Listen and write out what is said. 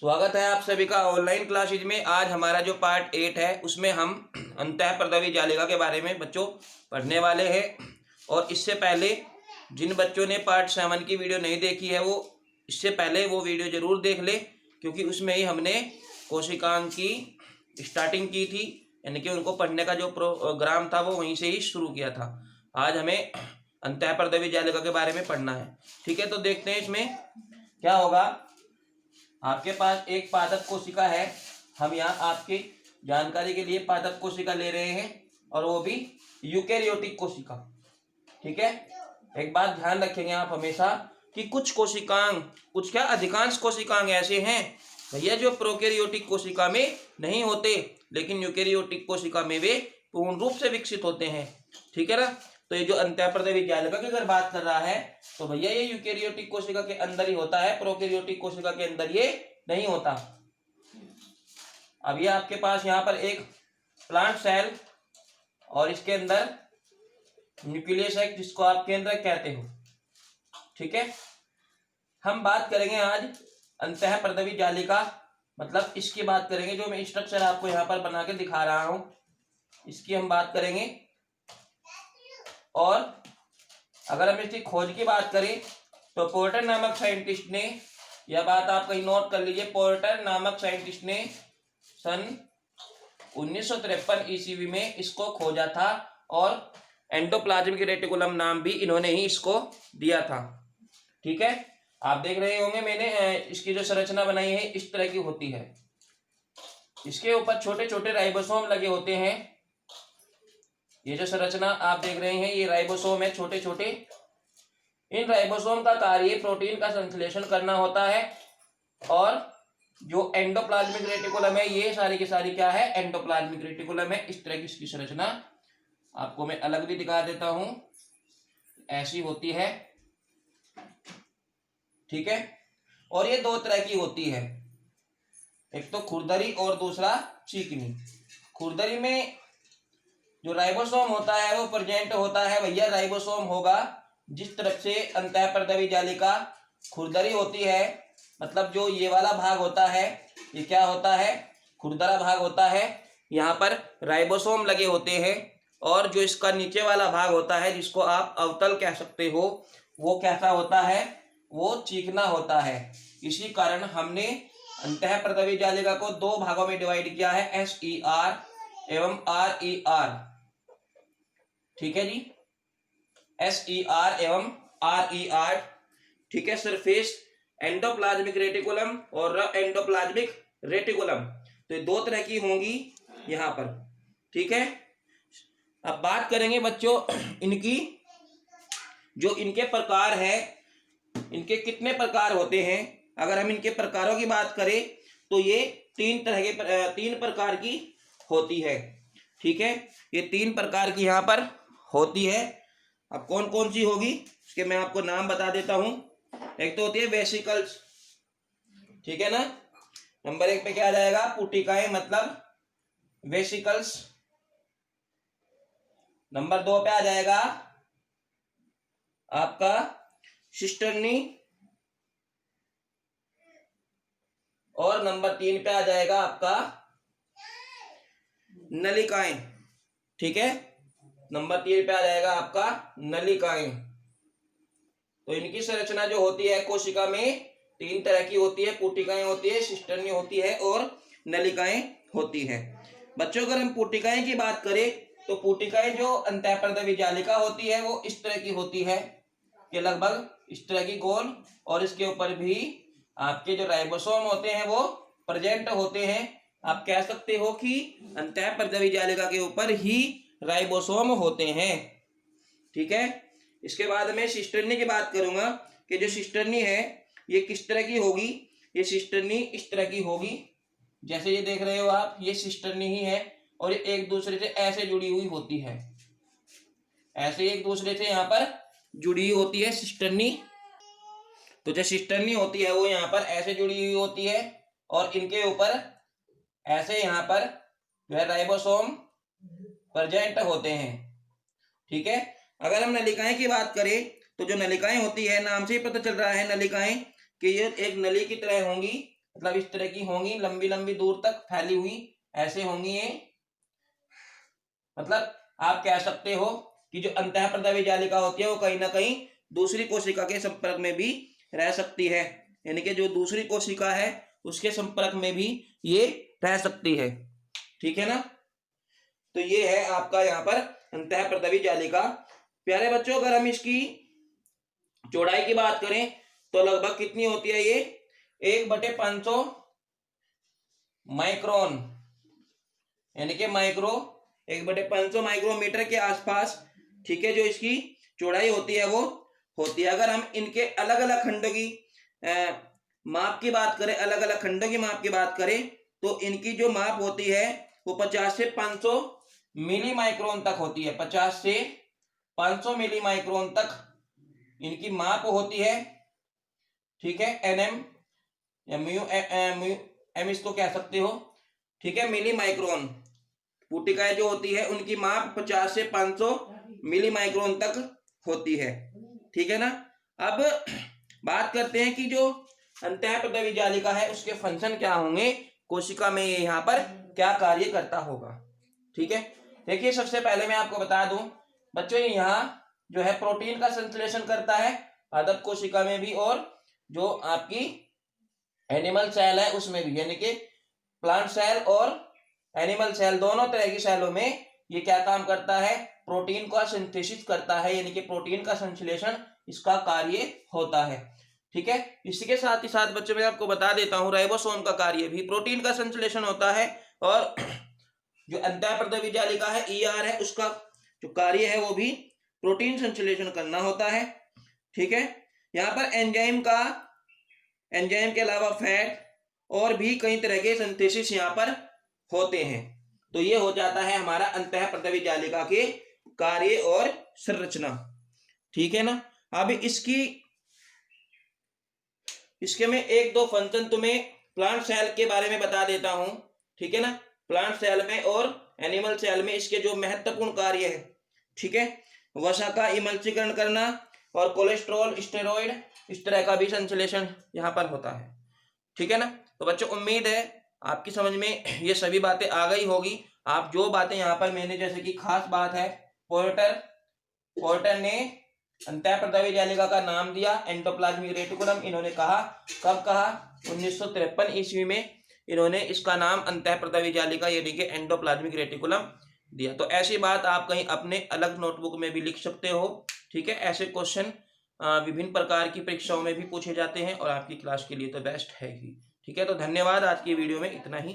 स्वागत है आप सभी का ऑनलाइन क्लासेज में। आज हमारा जो पार्ट 8 है उसमें हम अंतःप्रदवी जालिका के बारे में बच्चों पढ़ने वाले हैं। और इससे पहले जिन बच्चों ने पार्ट 7 की वीडियो नहीं देखी है वो इससे पहले वो वीडियो ज़रूर देख ले, क्योंकि उसमें ही हमने कोशिकांग की स्टार्टिंग की थी, यानी कि उनको पढ़ने का जो प्रोग्राम था वो वहीं से ही शुरू किया था। आज हमें अंतःप्रदवी जालिका के बारे में पढ़ना है। ठीक है, तो देखते हैं इसमें क्या होगा। आपके पास एक पादप कोशिका है। हम यहाँ आपकी जानकारी के लिए पादप कोशिका ले रहे हैं, और वो भी यूकेरियोटिक कोशिका। ठीक है, एक बात ध्यान रखेंगे आप हमेशा कि कुछ कोशिकांग, कुछ क्या अधिकांश कोशिकांग ऐसे हैं भैया जो प्रोकैरियोटिक कोशिका में नहीं होते, लेकिन यूकेरियोटिक कोशिका में वे पूर्ण रूप से विकसित होते हैं। ठीक है ना। तो ये जो अंतःप्रदवी जालिका की अगर बात कर रहा है तो भैया ये यूकेरियोटिक कोशिका के अंदर ही होता है, प्रोकैरियोटिक कोशिका के अंदर ये नहीं होता। अब ये आपके पास यहाँ पर एक प्लांट सेल और इसके अंदर न्यूक्लियस है जिसको आप केंद्रक कहते हो। ठीक है, हम बात करेंगे आज अंतःप्रदवी जालिका, मतलब इसकी बात करेंगे। जो मैं स्ट्रक्चर आपको यहाँ पर बना के दिखा रहा हूँ इसकी हम बात करेंगे। और अगर हम इसकी खोज की बात करें तो पोर्टर नामक साइंटिस्ट ने, यह बात आप कहीं नोट कर लीजिए, पोर्टर नामक साइंटिस्ट ने सन 1953 ईस्वी में इसको खोजा था, और एंडोप्लाज्मिक रेटिकुलम नाम भी इन्होंने ही इसको दिया था। ठीक है, आप देख रहे होंगे मैंने इसकी जो संरचना बनाई है इस तरह की होती है। इसके ऊपर छोटे छोटे राइबोसोम लगे होते हैं। ये जो संरचना आप देख रहे हैं ये राइबोसोम है, छोटे छोटे। इन राइबोसोम का कार्य प्रोटीन का संश्लेषण करना होता है, और जो एंडोप्लाज्मिक रेटिकुलम है ये सारी की सारी क्या है, एंडोप्लाज्मिक रेटिकुलम है। इस तरह की इसकी संरचना आपको मैं अलग भी दिखा देता हूं, ऐसी होती है। ठीक है, और ये दो तरह की होती है, एक तो खुरदरी और दूसरा चिकनी। खुरदरी में जो राइबोसोम होता है वो प्रेजेंट होता है भैया, राइबोसोम होगा। जिस तरफ से अंतःप्रदवी जालिका खुरदरी होती है, मतलब जो ये वाला भाग होता है ये क्या होता है, खुरदरा भाग होता है। यहाँ पर राइबोसोम लगे होते हैं, और जो इसका नीचे वाला भाग होता है जिसको आप अवतल कह सकते हो, वो कैसा होता है, वो चिकना होता है। इसी कारण हमने अंतःप्रदवी जालिका को दो भागों में डिवाइड किया है, SER एवं RER। ठीक है जी, SER एवं RER। ठीक है, सरफेस एंडोप्लाज्मिक रेटिकुलम और एंडोप्लाज्मिक रेटिकुलम, तो ये दो तरह की होंगी यहाँ पर। ठीक है, अब बात करेंगे बच्चों इनकी, जो इनके प्रकार है, इनके कितने प्रकार होते हैं। अगर हम इनके प्रकारों की बात करें तो ये तीन प्रकार की होती है। ठीक है, ये तीन प्रकार की यहाँ पर होती है। अब कौन कौन सी होगी इसके मैं आपको नाम बता देता हूं। एक तो होती है वेसिकल्स। ठीक है ना, नंबर 1 पे क्या आ जाएगा, पुटिकाएं, मतलब वेसिकल्स। नंबर 2 पे आ जाएगा आपका सिस्टर्नी, और नंबर 3 पे आ जाएगा आपका नलिकाएं। ठीक है, नंबर 3 पे आ जाएगा आपका नलिकाएं। तो इनकी संरचना जो होती है कोशिका में तीन तरह की होती है, पुटिकाएं होती है, सिस्टर्नी होती है, और नलिकाएं होती है। बच्चों अगर हम पुटिकाएं की बात करें तो पुटिकाएं जो अंतःप्रदवी जालिका होती है वो इस तरह की होती है, कि लगभग इस तरह की गोल, और इसके ऊपर भी आपके जो राइबोसोम होते हैं वो प्रेजेंट होते हैं। आप कह सकते हो कि अंतःप्रदवी जालिका के ऊपर ही राइबोसोम होते हैं। ठीक है, इसके बाद मैं सिस्टर्नी की बात करूंगा कि जो सिस्टर्नी है ये किस तरह की होगी। ये सिस्टर्नी इस तरह की होगी, जैसे ये देख रहे हो आप, ये सिस्टर्नी ही है, और ये एक दूसरे से ऐसे जुड़ी हुई होती है, ऐसे एक दूसरे से यहाँ पर जुड़ी हुई होती है सिस्टर्नी। तो जो सिस्टर्नी होती है वो यहाँ पर ऐसे जुड़ी हुई होती है, और इनके ऊपर ऐसे यहाँ पर जो है राइबोसोम प्रेजेंट होते हैं। ठीक है, अगर हम नलिकाएं की बात करें तो जो नलिकाएं होती है, नाम से ही पता चल रहा है नलिकाएं कि ये एक नली की तरह होंगी, मतलब इस तरह की होंगी, लंबी लंबी दूर तक फैली हुई ऐसे होंगी ये। मतलब आप कह सकते हो कि जो अंतःप्रद्रवी जालिका होती है वो कहीं ना कहीं दूसरी कोशिका के संपर्क में भी रह सकती है, यानी कि जो दूसरी कोशिका है उसके संपर्क में भी ये रह सकती है। ठीक है ना। तो ये है आपका यहाँ पर अंतःप्रद्रवी जालिका। प्यारे बच्चों, अगर हम इसकी चौड़ाई की बात करें तो लगभग कितनी होती है ये, 1/500 माइक्रोन, यानी कि 1/500 माइक्रोमीटर के आसपास। ठीक है, जो इसकी चौड़ाई होती है वो होती है। अगर हम इनके अलग अलग खंडों की माप की बात करें, अलग अलग खंडों की माप की बात करें, तो इनकी जो माप होती है वो 50 से 500 मिली माइक्रोन तक होती है। 50 से 500 मिली माइक्रोन तक इनकी माप होती है। ठीक है, एनएम या म्यू एम इसको कह सकते हो। ठीक है, मिली माइक्रोन पुटिकाएं जो होती है उनकी माप 50 से 500 मिली माइक्रोन तक होती है। ठीक है ना। अब बात करते हैं कि जो अंतःप्रद्रवी जालिका है उसके फंक्शन क्या होंगे, कोशिका में ये यहाँ पर क्या कार्य करता होगा। ठीक है, देखिए सबसे पहले मैं आपको बता दूं बच्चों, ये यहाँ जो है प्रोटीन का संश्लेषण करता है पादप कोशिका में भी, और जो आपकी एनिमल सेल है उसमें भी, यानी कि प्लांट सेल और एनिमल सेल दोनों तरह की सेलों में ये क्या काम करता है, प्रोटीन का सिंथेसिस करता है, यानी कि प्रोटीन का संश्लेषण इसका कार्य होता है। ठीक है, इसी के साथ ही साथ बच्चों मैं आपको बता देता हूं राइबोसोम का कार्य भी प्रोटीन का संश्लेषण होता है, और जो अंतःप्रद्रवी जालिका है ईआर है उसका जो कार्य है वो भी प्रोटीन संश्लेषण करना होता है। ठीक है, यहाँ पर एंजाइम के अलावा फैट और भी कई तरह के सिंथेसिस यहाँ पर होते हैं। तो ये हो जाता है हमारा अंतःप्रद्रवी जालिका के कार्य और संरचना। ठीक है ना। अब इसके में एक दो फंक्शन तुम्हें प्लांट सेल के बारे में बता देता हूं। ठीक है ना, प्लांट सेल में और एनिमल सेल में इसके जो महत्वपूर्ण कार्य है। ठीक है, वसा का इमल्सीकरण करना और कोलेस्ट्रॉल, स्टेरॉइड, इस तरह का भी संश्लेषण यहाँ पर होता है। ठीक है ना। तो बच्चों उम्मीद है आपकी समझ में ये सभी बातें आ गई होगी। आप जो बातें यहाँ पर मैंने, जैसे कि खास बात है पोर्टर ने अंतःप्रद्रवी जालिका का नाम दिया एंडोप्लाज्मिक रेटिकुलम। इन्होंने कहा, कब कहा, 1953 ईस्वी में इन्होंने इसका नाम अंतःप्रद्रवी जालिका यानी कि एंडोप्लाज्मिक रेटिकुलम दिया। तो ऐसी बात आप कहीं अपने अलग नोटबुक में भी लिख सकते हो। ठीक है, ऐसे क्वेश्चन विभिन्न प्रकार की परीक्षाओं में भी पूछे जाते हैं और आपकी क्लास के लिए तो बेस्ट है ही। ठीक है, तो धन्यवाद। आज की वीडियो में इतना ही।